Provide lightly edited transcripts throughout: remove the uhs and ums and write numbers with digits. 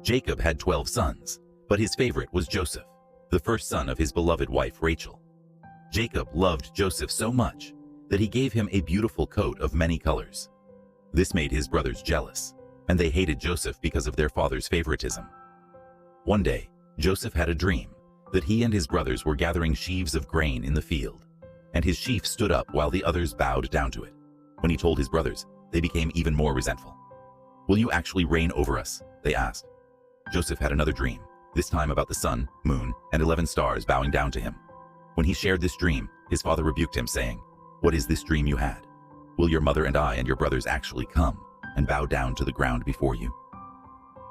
Jacob had 12 sons, but his favorite was Joseph, the first son of his beloved wife Rachel. Jacob loved Joseph so much that he gave him a beautiful coat of many colors. This made his brothers jealous, and they hated Joseph because of their father's favoritism. One day, Joseph had a dream that he and his brothers were gathering sheaves of grain in the field, and his sheaf stood up while the others bowed down to it. When he told his brothers, they became even more resentful. "Will you actually reign over us?" they asked. Joseph had another dream, this time about the sun, moon, and 11 stars bowing down to him. When he shared this dream, his father rebuked him, saying, "What is this dream you had? Will your mother and I and your brothers actually come and bow down to the ground before you?"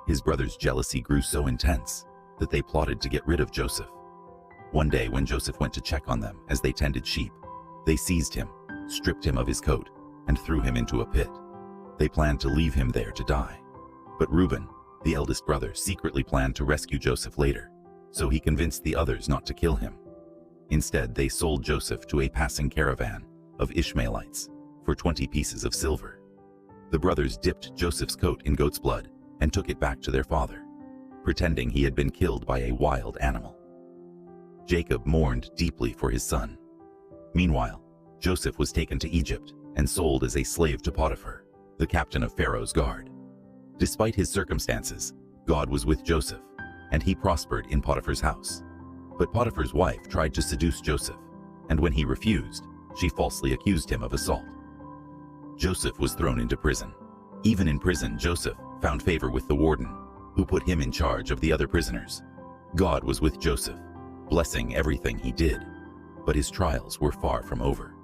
His brothers' jealousy grew so intense that they plotted to get rid of Joseph. One day when Joseph went to check on them as they tended sheep, they seized him, stripped him of his coat, and threw him into a pit. They planned to leave him there to die. But Reuben, the eldest brother, secretly planned to rescue Joseph later, so he convinced the others not to kill him. Instead, they sold Joseph to a passing caravan of Ishmaelites for 20 pieces of silver. The brothers dipped Joseph's coat in goat's blood and took it back to their father, pretending he had been killed by a wild animal. Jacob mourned deeply for his son. Meanwhile, Joseph was taken to Egypt and sold as a slave to Potiphar, the captain of Pharaoh's guard. Despite his circumstances, God was with Joseph, and he prospered in Potiphar's house. But Potiphar's wife tried to seduce Joseph, and when he refused, she falsely accused him of assault. Joseph was thrown into prison. Even in prison, Joseph found favor with the warden, who put him in charge of the other prisoners. God was with Joseph, blessing everything he did, but his trials were far from over.